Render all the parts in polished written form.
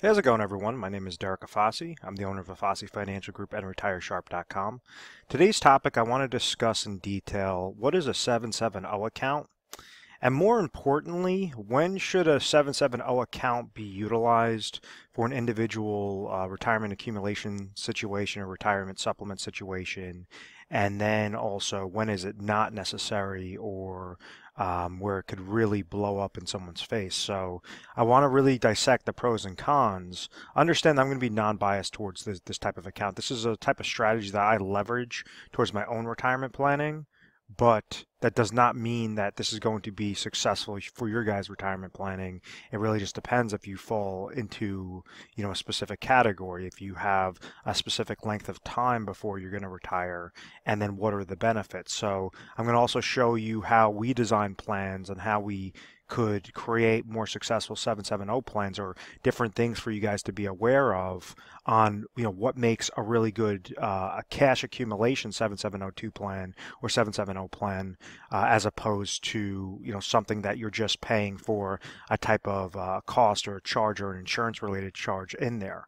How's it going, everyone? My name is Derek Afasi. I'm the owner of Afasi Financial Group and RetireSharp.com. Today's topic, I want to discuss in detail what is a 770 account, and more importantly, when should a 770 account be utilized for an individual retirement accumulation situation or retirement supplement situation, and then also when is it not necessary or where it could really blow up in someone's face. So I want to really dissect the pros and cons. Understand I'm going to be non-biased towards this type of account. This is a type of strategy that I leverage towards my own retirement planning, but that does not mean that this is going to be successful for your guys' retirement planning. It really just depends if you fall into, a specific category, if you have a specific length of time before you're going to retire, and then what are the benefits. So I'm going to also show you how we design plans and how we could create more successful 770 plans, or different things for you guys to be aware of on what makes a really good a cash accumulation 7702 plan or 770 plan, as opposed to something that you're just paying for a type of cost or a charge or an insurance related charge in there.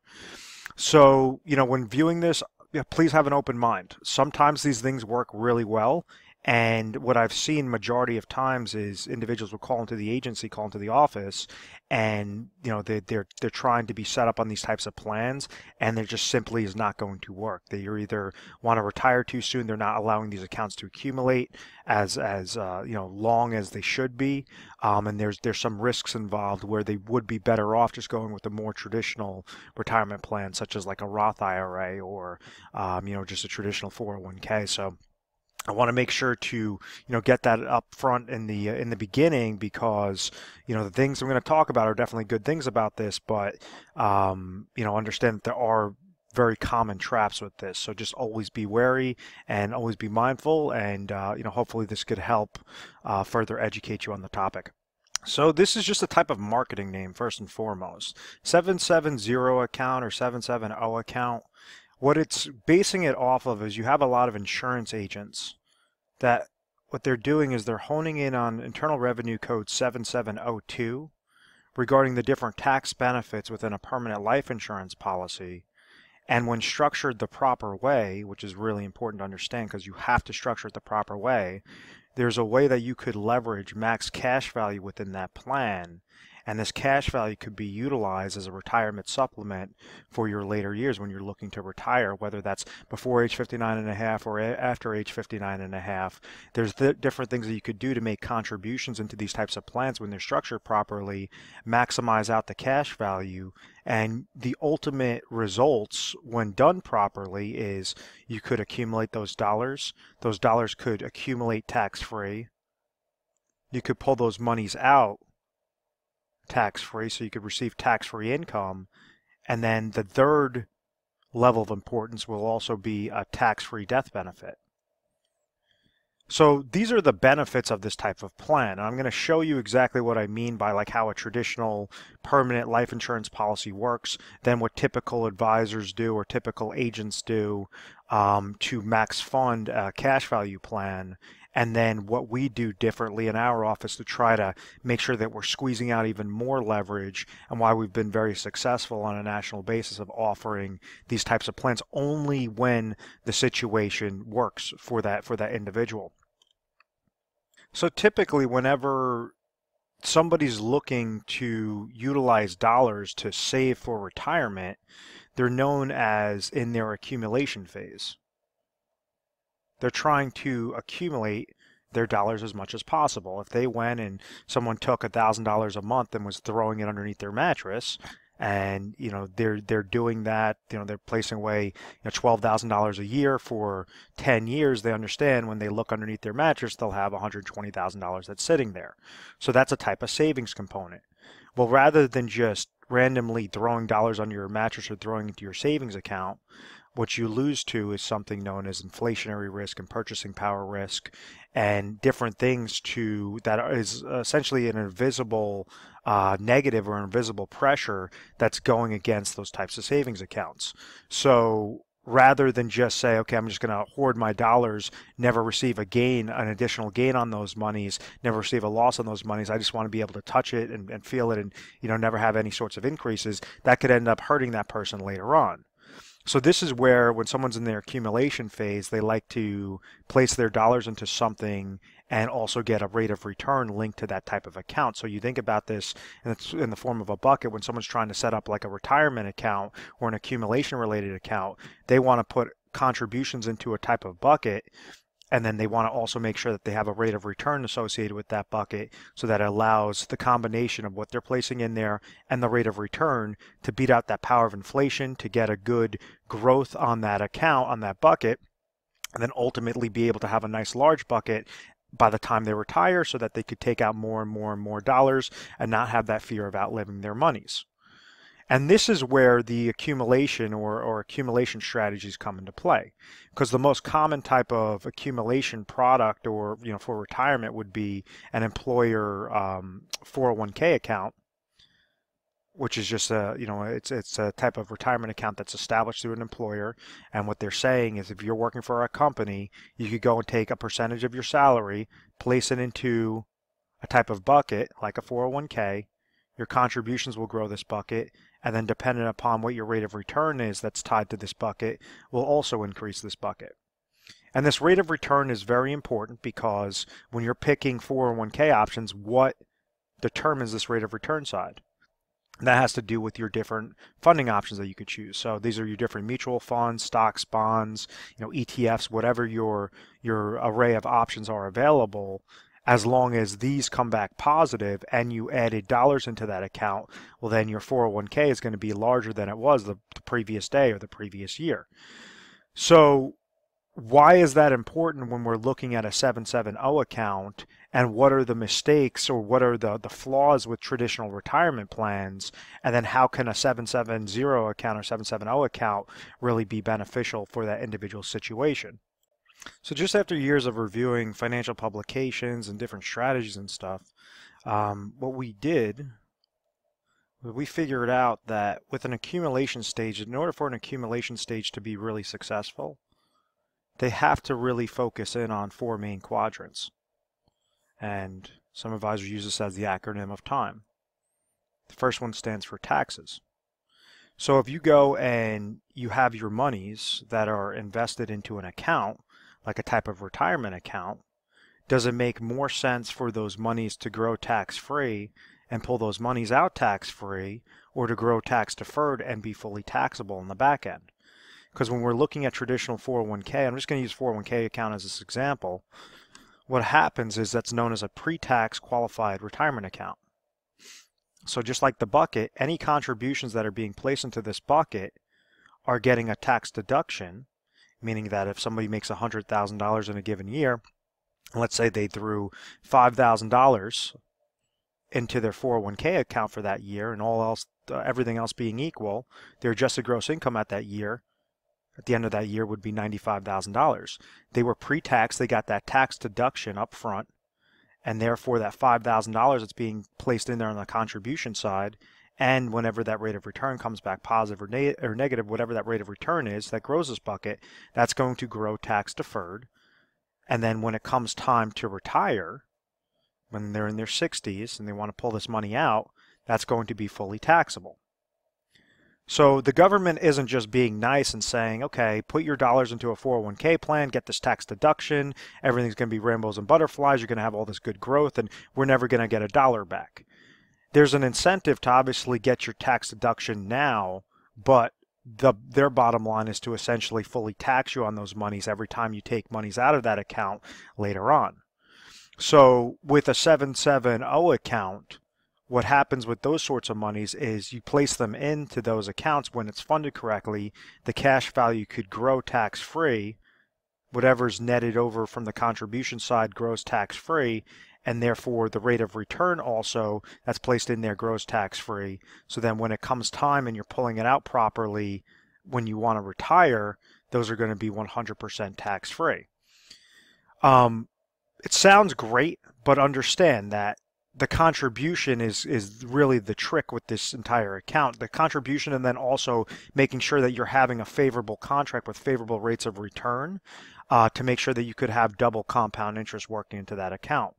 So when viewing this, please have an open mind. Sometimes these things work really well, and what I've seen majority of times is individuals will call into the agency, call into the office, and they're trying to be set up on these types of plans, and there just simply is not going to work. They either want to retire too soon, they're not allowing these accounts to accumulate as long as they should be, and there's some risks involved where they would be better off just going with a more traditional retirement plan, such as like a Roth IRA or just a traditional 401k. So I want to make sure to get that up front in the beginning, because the things I'm going to talk about are definitely good things about this, but understand that there are very common traps with this. So just always be wary and always be mindful, and hopefully this could help further educate you on the topic. So this is just a type of marketing name first and foremost. 770 account or 770 account. What it's basing it off of is you have a lot of insurance agents that what they're doing is they're honing in on Internal Revenue Code 7702 regarding the different tax benefits within a permanent life insurance policy. And when structured the proper way, which is really important to understand because you have to structure it the proper way, there's a way that you could leverage max cash value within that plan, and this cash value could be utilized as a retirement supplement for your later years when you're looking to retire, whether that's before age 59 and a half or after age 59 and a half. There's different things that you could do to make contributions into these types of plans when they're structured properly, maximize out the cash value, and the ultimate results when done properly is you could accumulate those dollars. Those dollars could accumulate tax-free. You could pull those monies out tax-free, so you could receive tax-free income. And then the third level of importance will also be a tax-free death benefit. So these are the benefits of this type of plan. And I'm going to show you exactly what I mean by like how a traditional permanent life insurance policy works, then what typical advisors do or typical agents do to max fund a cash value plan, and then what we do differently in our office to try to make sure that we're squeezing out even more leverage, and why we've been very successful on a national basis of offering these types of plans only when the situation works for that individual. So typically whenever somebody's looking to utilize dollars to save for retirement, they're known as in their accumulation phase. They're trying to accumulate their dollars as much as possible. If they went and someone took $1,000 a month and was throwing it underneath their mattress, and they're doing that, they're placing away $12,000 a year for 10 years, they understand when they look underneath their mattress they'll have $120,000 that's sitting there. So that's a type of savings component. Well, rather than just randomly throwing dollars under your mattress or throwing into your savings account, what you lose to is something known as inflationary risk and purchasing power risk, and different things that is essentially an invisible negative or invisible pressure that's going against those types of savings accounts. So rather than just say, okay, I'm just going to hoard my dollars, never receive a gain, an additional gain on those monies, never receive a loss on those monies. I just want to be able to touch it and feel it and, never have any sorts of increases. That could end up hurting that person later on. So this is where when someone's in their accumulation phase, they like to place their dollars into something and also get a rate of return linked to that type of account. So you think about this, and it's in the form of a bucket. When someone's trying to set up like a retirement account or an accumulation related account, they want to put contributions into a type of bucket, and then they want to also make sure that they have a rate of return associated with that bucket, so that it allows the combination of what they're placing in there and the rate of return to beat out that power of inflation, to get a good growth on that account, on that bucket, and then ultimately be able to have a nice large bucket by the time they retire, so that they could take out more and more and more dollars and not have that fear of outliving their monies. And this is where the accumulation or accumulation strategies come into play, because the most common type of accumulation product or for retirement would be an employer 401k account, which is just a it's a type of retirement account that's established through an employer. And what they're saying is, if you're working for a company, you could go and take a percentage of your salary, place it into a type of bucket like a 401k. Your contributions will grow this bucket, and then depending upon what your rate of return is that's tied to this bucket will also increase this bucket. And this rate of return is very important, because when you're picking 401k options, what determines this rate of return side? And that has to do with your different funding options that you could choose. So these are your different mutual funds, stocks, bonds, ETFs, whatever your array of options are available. As long as these come back positive and you added dollars into that account, well, then your 401k is going to be larger than it was the previous day or the previous year. So why is that important when we're looking at a 770 account, and what are the mistakes or what are the flaws with traditional retirement plans, and then how can a 770 account or 770 account really be beneficial for that individual situation? So just after years of reviewing financial publications and different strategies and stuff, what we did, we figured out that with an accumulation stage, in order for an accumulation stage to be really successful, they have to really focus in on 4 main quadrants. And some advisors use this as the acronym of time. The first one stands for taxes. So if you go and you have your monies that are invested into an account, like a type of retirement account, does it make more sense for those monies to grow tax-free and pull those monies out tax-free, or to grow tax-deferred and be fully taxable in the back end? Because when we're looking at traditional 401k, I'm just going to use 401k account as this example, what happens is that's known as a pre-tax qualified retirement account. So just like the bucket, any contributions that are being placed into this bucket are getting a tax deduction, meaning that if somebody makes $100,000 in a given year, let's say they threw $5,000 into their 401k account for that year, and all else, everything else being equal, their adjusted gross income at that year, at the end of that year, would be $95,000. They were pre-tax, they got that tax deduction up front, and therefore that $5,000 that's being placed in there on the contribution side, and whenever that rate of return comes back positive or negative, whatever that rate of return is that grows this bucket, that's going to grow tax deferred. And then when it comes time to retire, when they're in their 60s and they want to pull this money out, that's going to be fully taxable. So the government isn't just being nice and saying, okay, put your dollars into a 401k plan, get this tax deduction, everything's going to be rainbows and butterflies, you're going to have all this good growth, and we're never going to get a dollar back. There's an incentive to obviously get your tax deduction now, but their bottom line is to essentially fully tax you on those monies every time you take monies out of that account later on. So with a 770 account, what happens with those sorts of monies is you place them into those accounts when it's funded correctly. The cash value could grow tax-free. Whatever's netted over from the contribution side grows tax-free, and therefore the rate of return also that's placed in there grows tax-free. So then when it comes time and you're pulling it out properly when you want to retire, those are going to be 100% tax-free. It sounds great, but understand that the contribution is really the trick with this entire account. The contribution, and then also making sure that you're having a favorable contract with favorable rates of return to make sure that you could have double compound interest working into that account.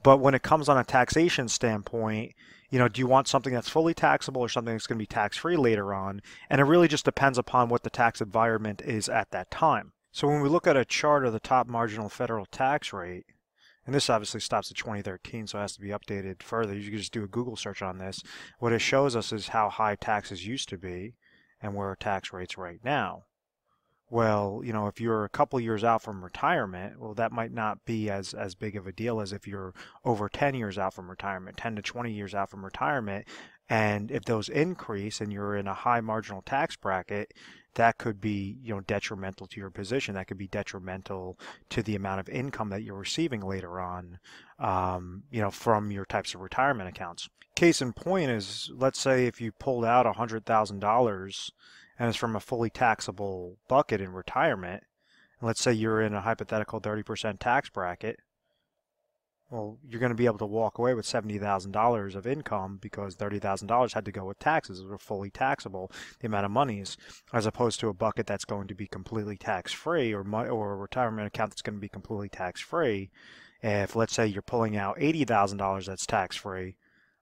But when it comes on a taxation standpoint, do you want something that's fully taxable or something that's going to be tax-free later on? And it really just depends upon what the tax environment is at that time. So when we look at a chart of the top marginal federal tax rate, and this obviously stops at 2013, so it has to be updated further. You can just do a Google search on this. What it shows us is how high taxes used to be and where are tax rates right now. Well, if you're a couple years out from retirement, well, that might not be as big of a deal as if you're over 10 years out from retirement, 10 to 20 years out from retirement. And if those increase and you're in a high marginal tax bracket, that could be, detrimental to your position. That could be detrimental to the amount of income that you're receiving later on, from your types of retirement accounts. Case in point is, let's say if you pulled out $100,000 and it's from a fully taxable bucket in retirement, and let's say you're in a hypothetical 30% tax bracket, well, you're going to be able to walk away with $70,000 of income because $30,000 had to go with taxes. It was fully taxable, the amount of monies, as opposed to a bucket that's going to be completely tax-free, or a retirement account that's going to be completely tax-free. If, let's say, you're pulling out $80,000 that's tax-free,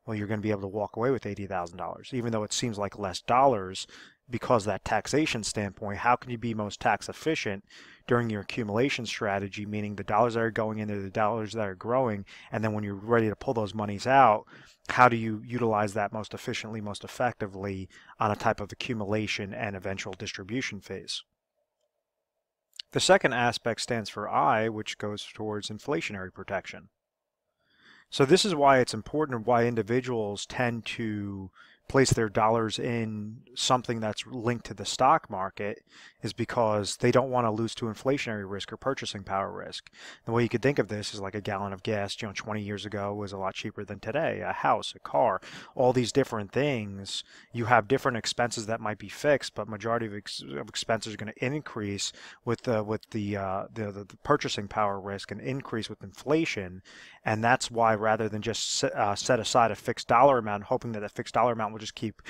well, you're going to be able to walk away with $80,000, even though it seems like less dollars. Because that taxation standpoint, how can you be most tax efficient during your accumulation strategy, meaning the dollars that are going in are the dollars that are growing, and then when you're ready to pull those monies out, how do you utilize that most efficiently, most effectively on a type of accumulation and eventual distribution phase? The second aspect stands for I, which goes towards inflationary protection. So this is why it's important, and why individuals tend to place their dollars in something that's linked to the stock market, is because they don't want to lose to inflationary risk or purchasing power risk. The way you could think of this is like a gallon of gas, 20 years ago was a lot cheaper than today. A house, a car, all these different things. You have different expenses that might be fixed, but majority of expenses are going to increase with the purchasing power risk and increase with inflation. And that's why, rather than just set aside a fixed dollar amount, hoping that fixed dollar amount will just keep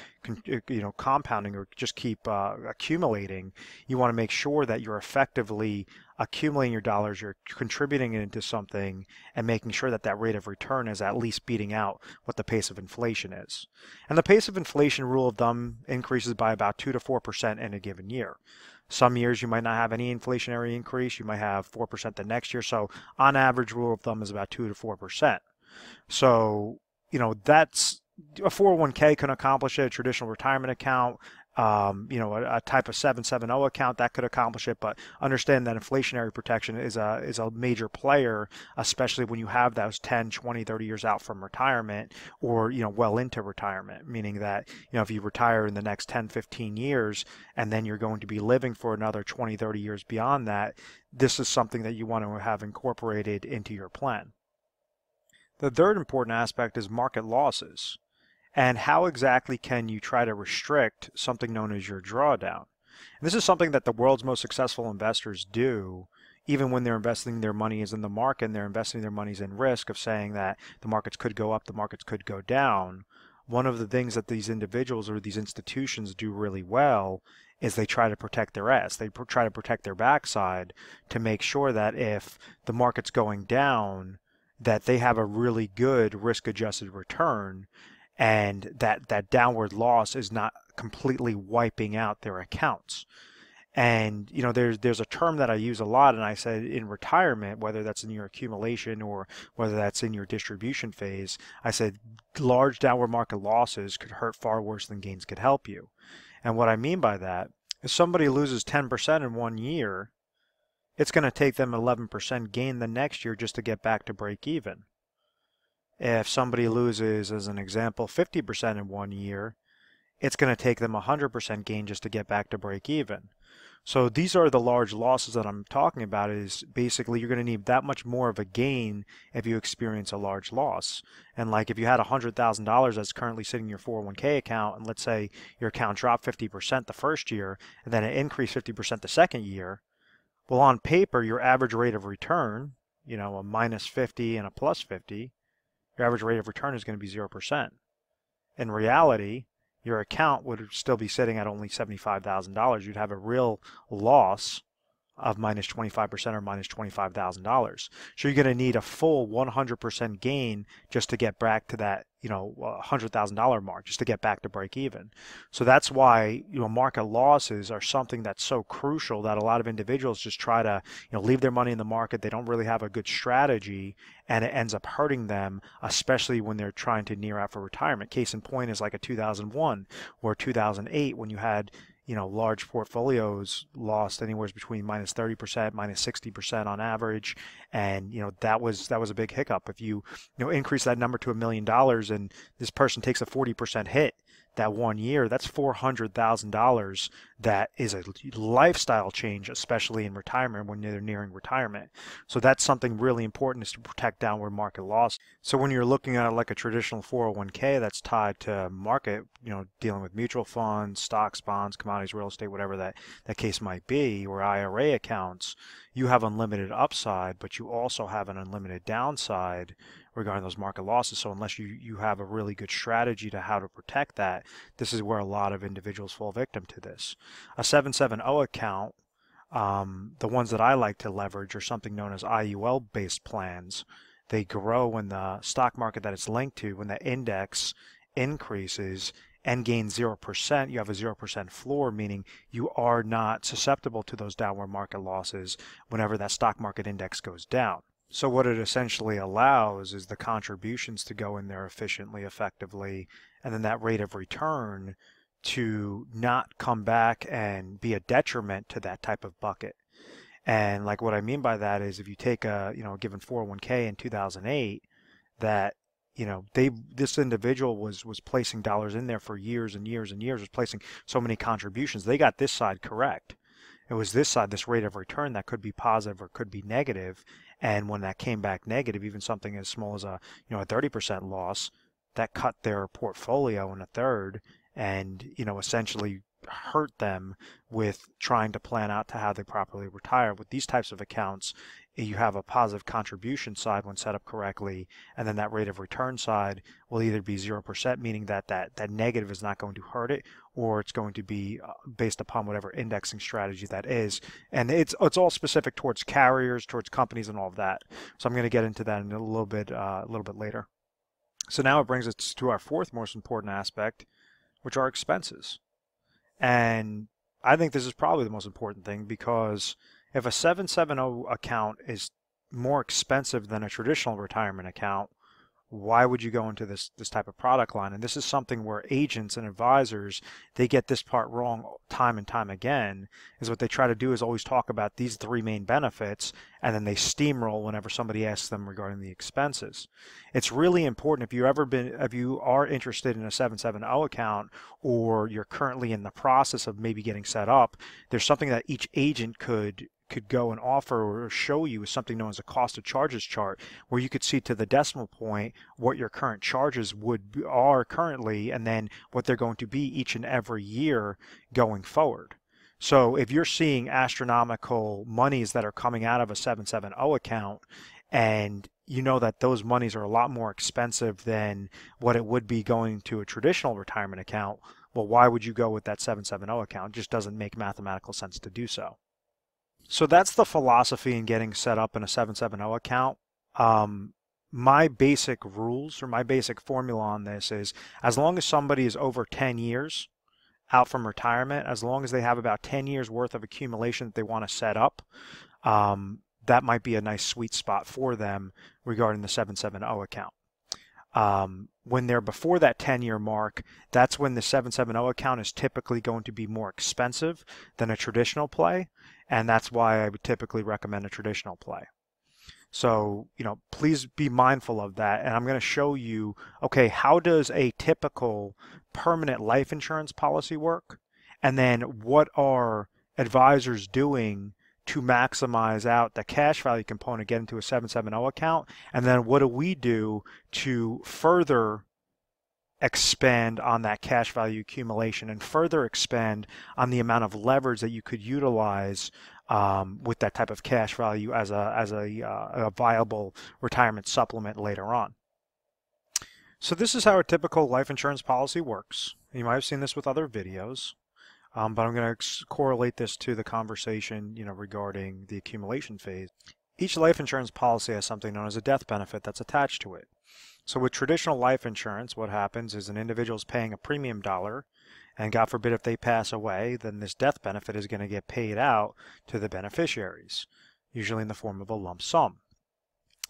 compounding or just keep accumulating, you want to make sure that you're effectively accumulating your dollars, you're contributing it into something, and making sure that that rate of return is at least beating out what the pace of inflation is. And the pace of inflation, rule of thumb, increases by about 2 to 4% in a given year. Some years you might not have any inflationary increase. You might have 4% the next year. So on average, rule of thumb is about 2 to 4%. So, that's a 401k can accomplish it, a traditional retirement account, a type of 770 account that could accomplish it. But understand that inflationary protection is a major player, especially when you have those 10, 20, 30 years out from retirement, or well into retirement, meaning that if you retire in the next 10, 15 years and then you're going to be living for another 20, 30 years beyond that, this is something that you want to have incorporated into your plan. The third important aspect is market losses. And how exactly can you try to restrict something known as your drawdown? And this is something that the world's most successful investors do, even when they're investing their money is in the market, and they're investing their monies in risk of saying that the markets could go up, the markets could go down. One of the things that these individuals or these institutions do really well is they try to protect their ass. They try to protect their backside to make sure that if the market's going down, that they have a really good risk-adjusted return, and that downward loss is not completely wiping out their accounts. And there's a term that I use a lot, and I said in retirement, whether that's in your accumulation or whether that's in your distribution phase, I said large downward market losses could hurt far worse than gains could help you. And what I mean by that is, somebody loses 10% in 1 year, it's going to take them 11% gain the next year just to get back to break even. If somebody loses, as an example, 50% in 1 year, it's going to take them 100% gain just to get back to break even. So these are the large losses that I'm talking about. Is basically you're going to need that much more of a gain if you experience a large loss. And like if you had $100,000 that's currently sitting in your 401k account, and let's say your account dropped 50% the first year, and then it increased 50% the second year, well, on paper, your average rate of return, a minus 50 and a plus 50, your average rate of return is going to be 0%. In reality, your account would still be sitting at only $75,000. You'd have a real loss of minus 25% or minus $25,000. So you're going to need a full 100% gain just to get back to that, $100,000 mark, just to get back to break even. So that's why, market losses are something that's so crucial that a lot of individuals just try to, leave their money in the market. They don't really have a good strategy, and it ends up hurting them, especially when they're trying to near out for retirement. Case in point is like a 2001 or 2008 when you had large portfolios lost anywhere between minus 30%, minus 60% on average, and that was a big hiccup. If you increase that number to $1 million and this person takes a 40% hit that 1 year, that's $400,000. That is a lifestyle change, especially in retirement when they're nearing retirement. So that's something really important, is to protect downward market loss. So when you're looking at like a traditional 401k that's tied to market, dealing with mutual funds, stocks, bonds, commodities, real estate, whatever that case might be, or IRA accounts, you have unlimited upside, but you also have an unlimited downside regarding those market losses. So unless you have a really good strategy to how to protect that, this is where a lot of individuals fall victim to this. A 770 account, the ones that I like to leverage are something known as IUL based plans. They grow when the stock market that it's linked to, when the index increases and gains 0%, you have a 0% floor, meaning you are not susceptible to those downward market losses whenever that stock market index goes down. So what it essentially allows is the contributions to go in there efficiently, effectively, and then that rate of return to not come back and be a detriment to that type of bucket. And like what I mean by that is if you take a given 401k in 2008, that this individual was placing dollars in there for years and years and years, was placing so many contributions. They got this side correct. It was this side, this rate of return, that could be positive or could be negative. And when that came back negative, even something as small as a 30% loss, that cut their portfolio in a third, and essentially hurt them with trying to plan out to how they properly retire. With these types of accounts, you have a positive contribution side when set up correctly, and then that rate of return side will either be 0%, meaning that negative is not going to hurt it, or it's going to be based upon whatever indexing strategy that is. And it's all specific towards carriers, towards companies, and all of that. So I'm going to get into that in a little bit later. So now it brings us to our fourth most important aspect, which are expenses. And I think this is probably the most important thing, because if a 770 account is more expensive than a traditional retirement account, why would you go into this type of product line? And this is something where agents and advisors, they get this part wrong time and time again, is what they try to do is always talk about these three main benefits, and then they steamroll whenever somebody asks them regarding the expenses. It's really important, if you are interested in a 770 account, or you're currently in the process of maybe getting set up, there's something that each agent could go and offer or show you, is something known as a cost of charges chart, where you could see to the decimal point what your current charges are currently, and then what they're going to be each and every year going forward. So if you're seeing astronomical monies that are coming out of a 770 account, and you know that those monies are a lot more expensive than what it would be going to a traditional retirement account, well, why would you go with that 770 account? It just doesn't make mathematical sense to do so. So that's the philosophy in getting set up in a 770 account. My basic rules, or my basic formula on this is, as long as somebody is over 10 years out from retirement, as long as they have about 10 years worth of accumulation that they want to set up, that might be a nice sweet spot for them regarding the 770 account. When they're before that 10-year mark, that's when the 770 account is typically going to be more expensive than a traditional play, and that's why I would typically recommend a traditional play. So, please be mindful of that, and I'm going to show you, okay, how does a typical permanent life insurance policy work, and then what are advisors doing to maximize out the cash value component, get into a 770 account, and then what do we do to further expand on that cash value accumulation and further expand on the amount of leverage that you could utilize with that type of cash value as a viable retirement supplement later on. So this is how a typical life insurance policy works. You might have seen this with other videos, but I'm going to correlate this to the conversation, regarding the accumulation phase. Each life insurance policy has something known as a death benefit that's attached to it. So with traditional life insurance, what happens is an individual is paying a premium dollar, and God forbid if they pass away, then this death benefit is going to get paid out to the beneficiaries, usually in the form of a lump sum.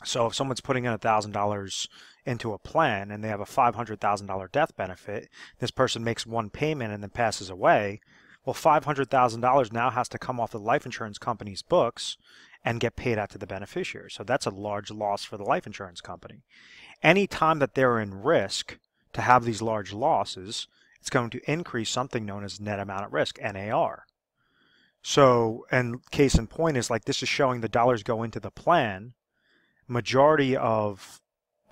So if someone's putting in $1,000 into a plan and they have a $500,000 death benefit, this person makes one payment and then passes away, well, $500,000 now has to come off the life insurance company's books and get paid out to the beneficiary. So that's a large loss for the life insurance company. Any time that they're in risk to have these large losses, it's going to increase something known as net amount at risk, NAR. So, and case in point is like this is showing the dollars go into the plan. Majority of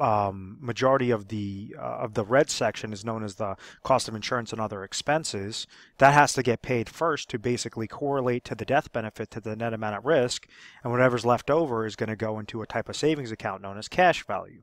the red section is known as the cost of insurance and other expenses. That has to get paid first to basically correlate to the death benefit to the net amount at risk, and whatever's left over is going to go into a type of savings account known as cash value.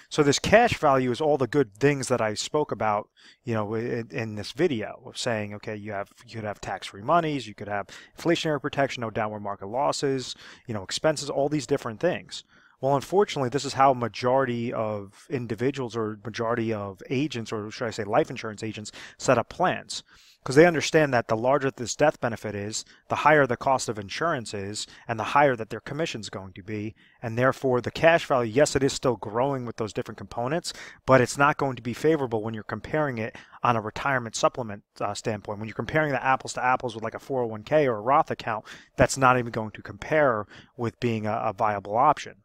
So this cash value is all the good things that I spoke about, in this video of saying, okay, you could have tax-free monies, you could have inflationary protection, no downward market losses, expenses, all these different things. Well, unfortunately, this is how majority of individuals or majority of agents, or should I say life insurance agents, set up plans. Because they understand that the larger this death benefit is, the higher the cost of insurance is, and the higher that their commission is going to be. And therefore, the cash value, yes, it is still growing with those different components, but it's not going to be favorable when you're comparing it on a retirement supplement standpoint. When you're comparing the apples to apples with like a 401k or a Roth account, that's not even going to compare with being a viable option.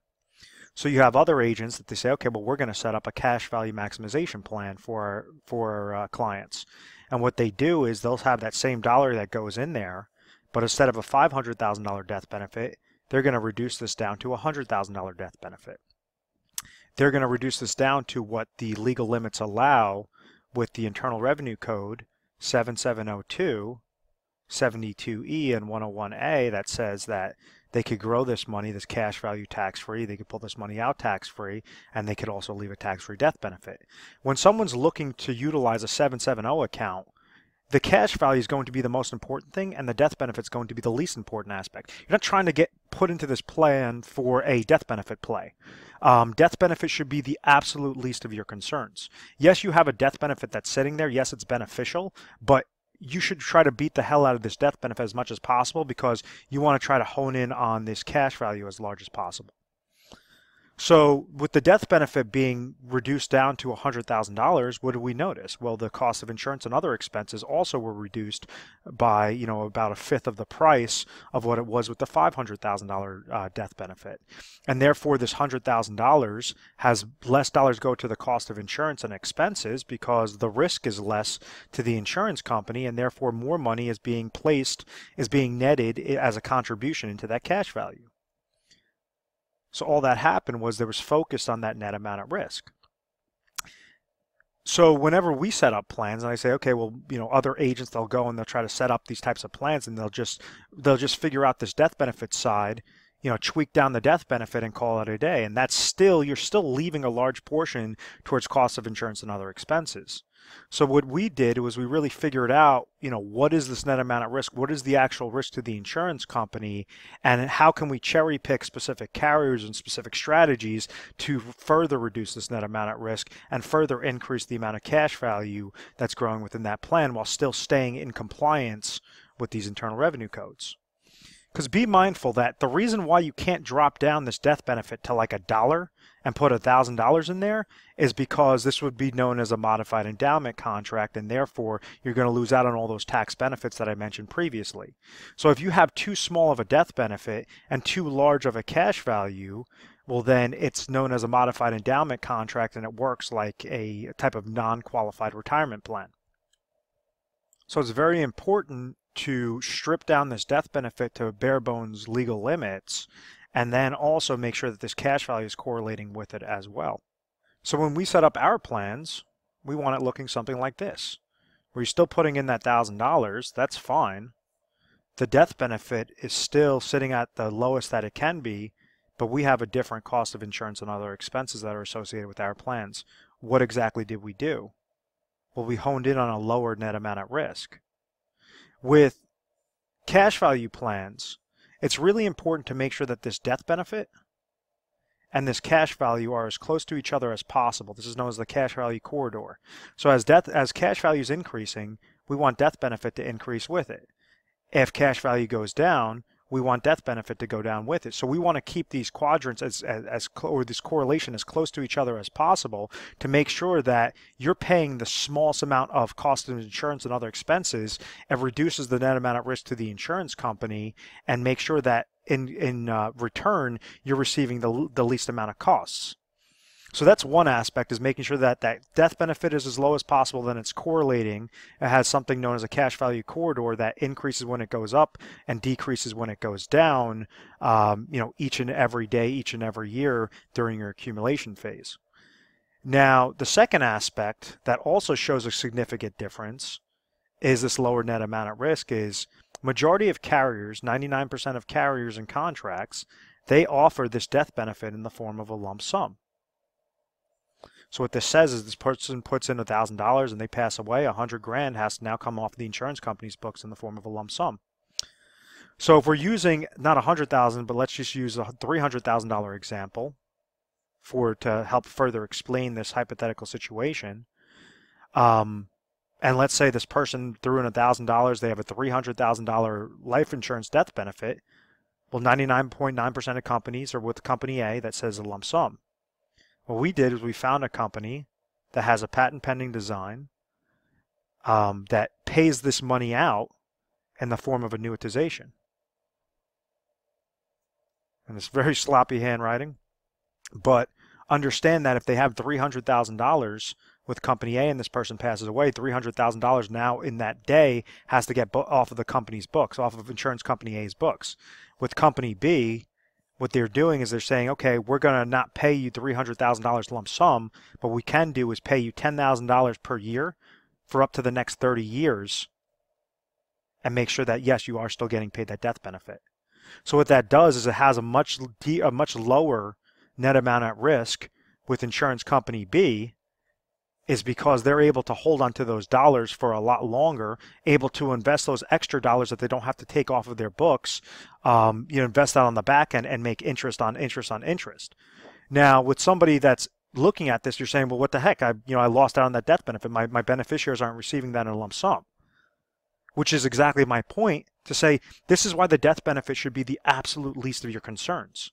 So you have other agents that they say, okay, well, we're going to set up a cash value maximization plan for our clients. And what they do is they'll have that same dollar that goes in there, but instead of a $500,000 death benefit, they're going to reduce this down to a $100,000 death benefit. They're going to reduce this down to what the legal limits allow with the Internal Revenue Code 7702, 72E, and 101A that says that they could grow this money, this cash value, tax-free. They could pull this money out tax-free, and they could also leave a tax-free death benefit. When someone's looking to utilize a 770 account, the cash value is going to be the most important thing, and the death benefit is going to be the least important aspect. You're not trying to get put into this plan for a death benefit play. Death benefit should be the absolute least of your concerns. Yes, you have a death benefit that's sitting there. Yes, it's beneficial, but you should try to beat the hell out of this death benefit as much as possible because you want to try to hone in on this cash value as large as possible. So with the death benefit being reduced down to $100,000, what do we notice? Well, the cost of insurance and other expenses also were reduced by, about a fifth of the price of what it was with the $500,000 death benefit. And therefore, this $100,000 has less dollars go to the cost of insurance and expenses because the risk is less to the insurance company, and therefore more money is being netted as a contribution into that cash value. So all that happened was there was focus on that net amount at risk. So whenever we set up plans, and I say, okay, well, other agents, they'll go and they'll try to set up these types of plans, and they'll just figure out this death benefit side, tweak down the death benefit and call it a day. And you're still leaving a large portion towards cost of insurance and other expenses. So what we did was we really figured out, what is this net amount at risk? What is the actual risk to the insurance company? And how can we cherry pick specific carriers and specific strategies to further reduce this net amount at risk and further increase the amount of cash value that's growing within that plan while still staying in compliance with these internal revenue codes? Because be mindful that the reason why you can't drop down this death benefit to like $1 and put $1,000 in there is because this would be known as a modified endowment contract, and therefore you're going to lose out on all those tax benefits that I mentioned previously. So if you have too small of a death benefit and too large of a cash value, well then it's known as a modified endowment contract, and it works like a type of non-qualified retirement plan. So it's very important to strip down this death benefit to bare bones legal limits, and then also make sure that this cash value is correlating with it as well. So when we set up our plans, we want it looking something like this, where you're still putting in that $1,000, that's fine. The death benefit is still sitting at the lowest that it can be, but we have a different cost of insurance and other expenses that are associated with our plans. what exactly did we do? Well, we honed in on a lower net amount at risk. With cash value plans, it's really important to make sure that this death benefit and this cash value are as close to each other as possible. This is known as the cash value corridor. So as cash value is increasing, we want death benefit to increase with it. If cash value goes down, we want death benefit to go down with it. So we want to keep these quadrants or this correlation as close to each other as possible to make sure that you're paying the smallest amount of cost of insurance and other expenses and reduces the net amount at risk to the insurance company, and make sure that in return you're receiving the least amount of costs. So that's one aspect, is making sure that that death benefit is as low as possible, then it's correlating. It has something known as a cash value corridor that increases when it goes up and decreases when it goes down, each and every day, each and every year during your accumulation phase. Now, the second aspect that also shows a significant difference is this lower net amount at risk. Is majority of carriers, 99% of carriers and contracts, they offer this death benefit in the form of a lump sum. So what this says is this person puts in $1,000 and they pass away, $100,000 has to now come off the insurance company's books in the form of a lump sum. So if we're using not $100,000, but let's just use a $300,000 example to help further explain this hypothetical situation. And let's say this person threw in $1,000, they have a $300,000 life insurance death benefit. Well, 99.9% of companies are with company A that says a lump sum. What we did is we found a company that has a patent pending design that pays this money out in the form of annuitization. And it's very sloppy handwriting, but understand that if they have $300,000 with company A and this person passes away, $300,000 now in that day has to get off of the company's books, off of insurance company A's books. With company B, what they're doing is they're saying, okay, we're going to not pay you $300,000 lump sum, but what we can do is pay you $10,000 per year for up to the next 30 years and make sure that, yes, you are still getting paid that death benefit. So what that does is it has a much lower net amount at risk with insurance company B, is because they're able to hold on to those dollars for a lot longer, able to invest those extra dollars that they don't have to take off of their books, invest that on the back end and make interest on interest on interest. Now, with somebody that's looking at this, you're saying, well, what the heck? I lost out on that death benefit. My beneficiaries aren't receiving that in a lump sum, which is exactly my point to say this is why the death benefit should be the absolute least of your concerns.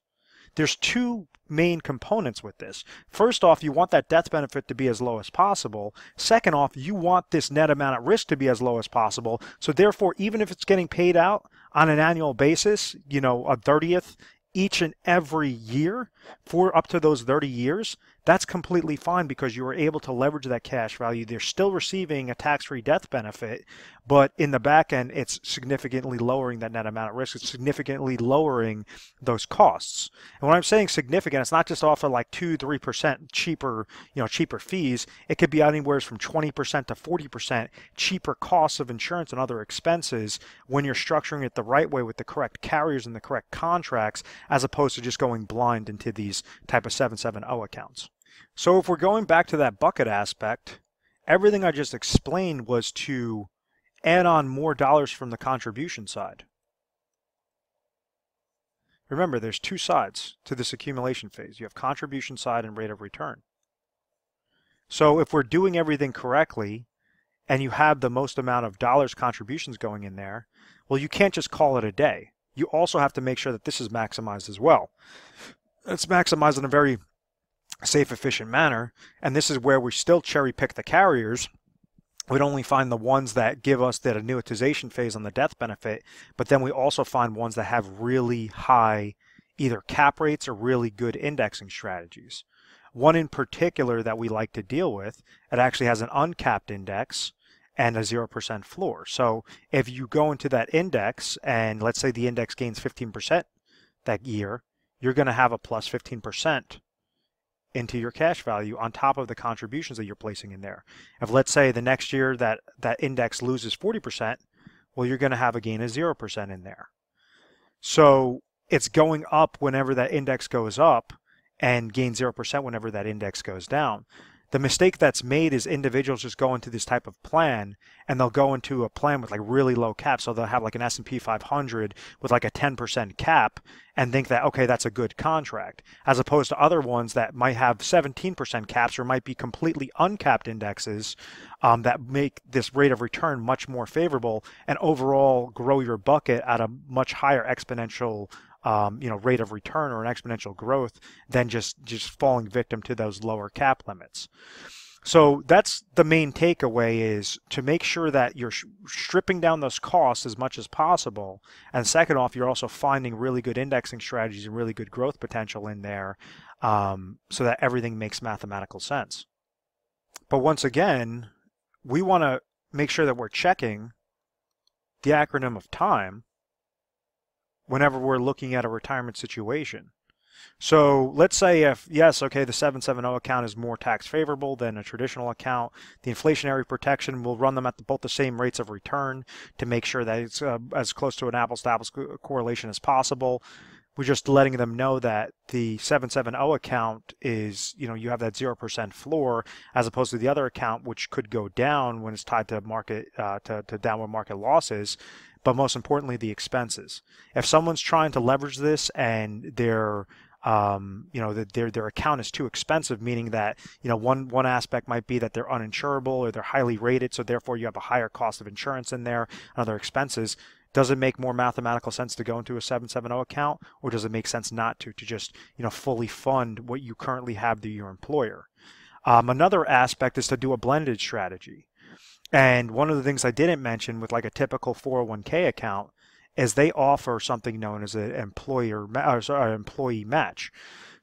There's two main components with this. First off, you want that death benefit to be as low as possible. Second off, you want this net amount at risk to be as low as possible. So therefore, even if it's getting paid out on an annual basis, a 30th each and every year for up to those 30 years, that's completely fine because you were able to leverage that cash value. They're still receiving a tax-free death benefit, but in the back end, it's significantly lowering that net amount at risk. It's significantly lowering those costs. And when I'm saying significant, it's not just off of like 2-3% cheaper, cheaper fees. It could be anywhere from 20% to 40% cheaper costs of insurance and other expenses when you're structuring it the right way with the correct carriers and the correct contracts, as opposed to just going blind into these type of 770 accounts. So if we're going back to that bucket aspect, everything I just explained was to add on more dollars from the contribution side. Remember, there's two sides to this accumulation phase. You have contribution side and rate of return. So if we're doing everything correctly and you have the most amount of dollars contributions going in there, well, you can't just call it a day. You also have to make sure that this is maximized as well. It's maximized in a very safe, efficient manner, and this is where we still cherry pick the carriers. We'd only find the ones that give us that annuitization phase on the death benefit, but then we also find ones that have really high either cap rates or really good indexing strategies. One in particular that we like to deal with, it actually has an uncapped index and a 0% floor. So if you go into that index and let's say the index gains 15% that year, you're going to have a plus 15% into your cash value on top of the contributions that you're placing in there. If let's say the next year that index loses 40%, well, you're going to have a gain of 0% in there. So it's going up whenever that index goes up and gain 0% whenever that index goes down. The mistake that's made is individuals just go into this type of plan and they'll go into a plan with like really low cap. So they'll have like an S&P 500 with like a 10% cap and think that, okay, that's a good contract, as opposed to other ones that might have 17% caps or might be completely uncapped indexes that make this rate of return much more favorable and overall grow your bucket at a much higher exponential rate of return or an exponential growth than just falling victim to those lower cap limits. So that's the main takeaway, is to make sure that you're stripping down those costs as much as possible. And second off, you're also finding really good indexing strategies and really good growth potential in there so that everything makes mathematical sense. But once again, we want to make sure that we're checking the acronym of time whenever we're looking at a retirement situation. So let's say if, yes, okay, the 770 account is more tax favorable than a traditional account, the inflationary protection will run them at both the same rates of return to make sure that it's as close to an apples-to-apples correlation as possible. We're just letting them know that the 770 account is, you have that 0% floor, as opposed to the other account, which could go down when it's tied to market to downward market losses. But most importantly, the expenses. If someone's trying to leverage this and their account is too expensive, meaning that one aspect might be that they're uninsurable or they're highly rated, so therefore you have a higher cost of insurance in there and other expenses. Does it make more mathematical sense to go into a 770 account, or does it make sense not to just fully fund what you currently have through your employer? Another aspect is to do a blended strategy. And one of the things I didn't mention with like a typical 401k account is they offer something known as an employee match.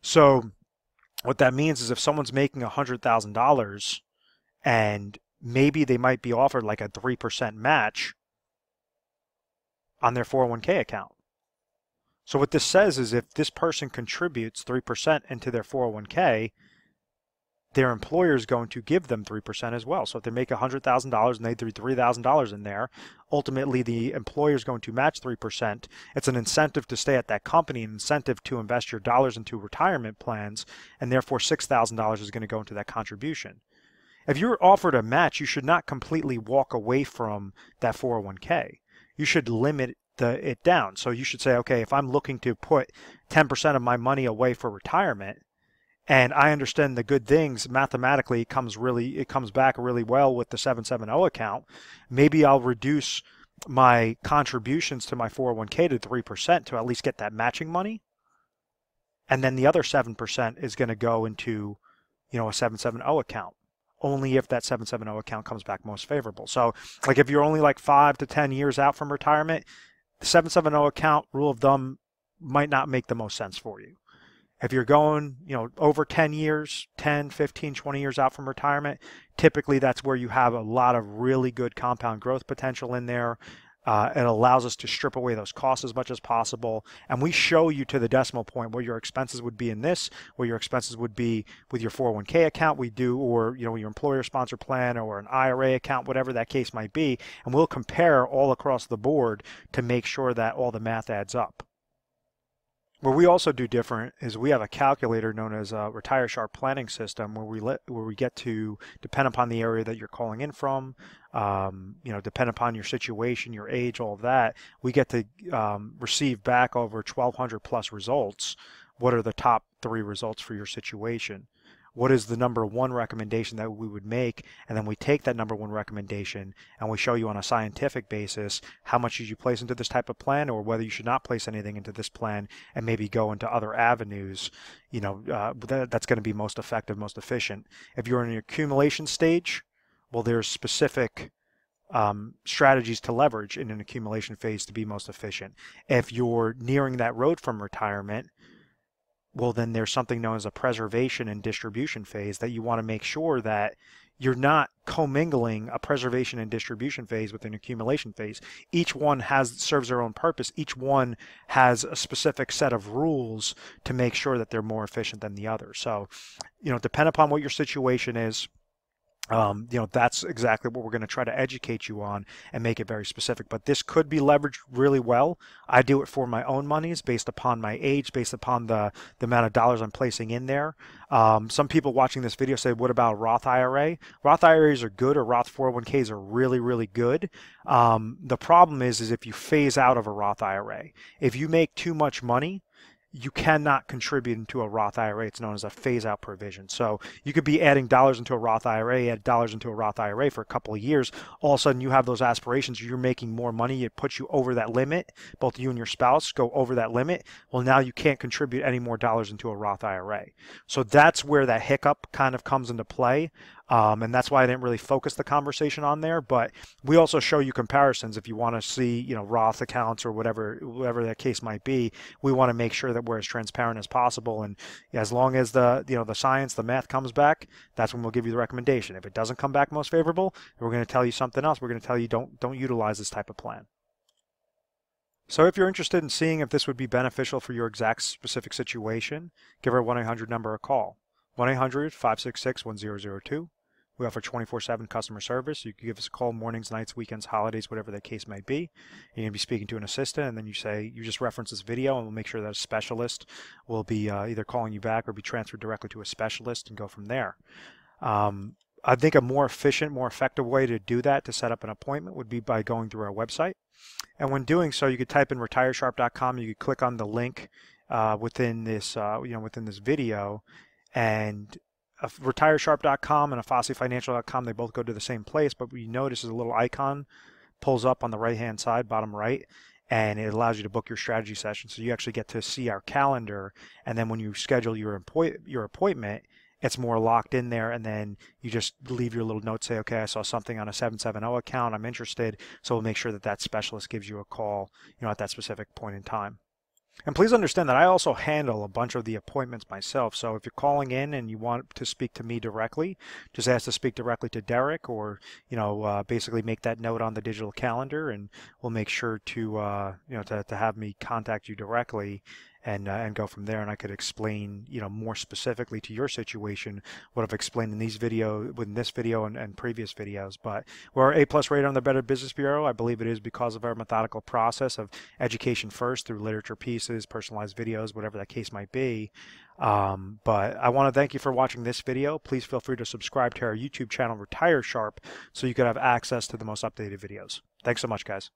So what that means is if someone's making $100,000 and maybe they might be offered like a 3% match on their 401k account. So what this says is if this person contributes 3% into their 401k, their employer is going to give them 3% as well. So if they make $100,000 and they threw $3,000 in there, ultimately the employer is going to match 3%. It's an incentive to stay at that company, an incentive to invest your dollars into retirement plans, and therefore $6,000 is going to go into that contribution. If you're offered a match, you should not completely walk away from that 401k. You should limit it down. So you should say, okay, if I'm looking to put 10% of my money away for retirement, and I understand the good things mathematically, it comes back really well with the 770 account. Maybe I'll reduce my contributions to my 401k to 3% to at least get that matching money. And then the other 7% is going to go into, a 770 account, only if that 770 account comes back most favorable. So like if you're only like 5 to 10 years out from retirement, the 770 account, rule of thumb, might not make the most sense for you. If you're going, over 10 years, 10, 15, 20 years out from retirement, typically that's where you have a lot of really good compound growth potential in there. It allows us to strip away those costs as much as possible. And we show you to the decimal point where your expenses would be in this, where your expenses would be with your 401k account or your employer sponsor plan or an IRA account, whatever that case might be. And we'll compare all across the board to make sure that all the math adds up. Where we also do different is we have a calculator known as a Retire Sharp planning system where we get to depend upon the area that you're calling in from, depend upon your situation, your age, all of that. We get to receive back over 1,200 plus results. What are the top 3 results for your situation? What is the number 1 recommendation that we would make? And then we take that number 1 recommendation and we show you on a scientific basis how much should you place into this type of plan, or whether you should not place anything into this plan and maybe go into other avenues, that's going to be most effective, most efficient. If you're in the accumulation stage, well, there's specific strategies to leverage in an accumulation phase to be most efficient. If you're nearing that road from retirement, well, then there's something known as a preservation and distribution phase that you want to make sure that you're not commingling a preservation and distribution phase with an accumulation phase. Each one serves their own purpose. Each one has a specific set of rules to make sure that they're more efficient than the other. So, depend upon what your situation is. That's exactly what we're going to try to educate you on and make it very specific. But this could be leveraged really well. I do it for my own monies based upon my age, based upon the amount of dollars I'm placing in there. Some people watching this video say, what about Roth IRA? Roth IRAs are good, or Roth 401ks are really, really good. The problem is if you phase out of a Roth IRA, if you make too much money, you cannot contribute into a Roth IRA. It's known as a phase-out provision. So you could be adding dollars into a Roth IRA, add dollars into a Roth IRA for a couple of years. All of a sudden, you have those aspirations. You're making more money. It puts you over that limit. Both you and your spouse go over that limit. Well, now you can't contribute any more dollars into a Roth IRA. So that's where that hiccup kind of comes into play. And that's why I didn't really focus the conversation on there. But we also show you comparisons if you want to see, Roth accounts or whatever that case might be. We want to make sure that we're as transparent as possible. And as long as the science, the math comes back, that's when we'll give you the recommendation. If it doesn't come back most favorable, we're going to tell you something else. We're going to tell you don't utilize this type of plan. So if you're interested in seeing if this would be beneficial for your exact specific situation, give our 1-800 number a call. 1-800-566-1002. We offer 24/7 customer service. You can give us a call mornings, nights, weekends, holidays, whatever the case may be. You're going to be speaking to an assistant, and then you just reference this video, and we'll make sure that a specialist will be either calling you back or be transferred directly to a specialist and go from there. I think a more efficient, more effective way to do that, to set up an appointment, would be by going through our website. And when doing so, you could type in retiresharp.com. You could click on the link within this video, and retiresharp.com and afossifinancial.com, they both go to the same place, but what you notice is a little icon pulls up on the right hand side, bottom right, and it allows you to book your strategy session. So you actually get to see our calendar, and then when you schedule your appointment, it's more locked in there, and then you just leave your little note, say, okay, I saw something on a 770 account, I'm interested. So we'll make sure that specialist gives you a call, at that specific point in time. And please understand that I also handle a bunch of the appointments myself. So if you're calling in and you want to speak to me directly, just ask to speak directly to Derek, or basically make that note on the digital calendar, and we'll make sure to to have me contact you directly and go from there. And I could explain more specifically to your situation what I've explained in this video and previous videos. But we're A+ rated on the Better Business Bureau. I believe it is because of our methodical process of education first through literature pieces, personalized videos, whatever that case might be. But I want to thank you for watching this video. Please feel free to subscribe to our YouTube channel, Retire Sharp, so you can have access to the most updated videos. Thanks so much, guys.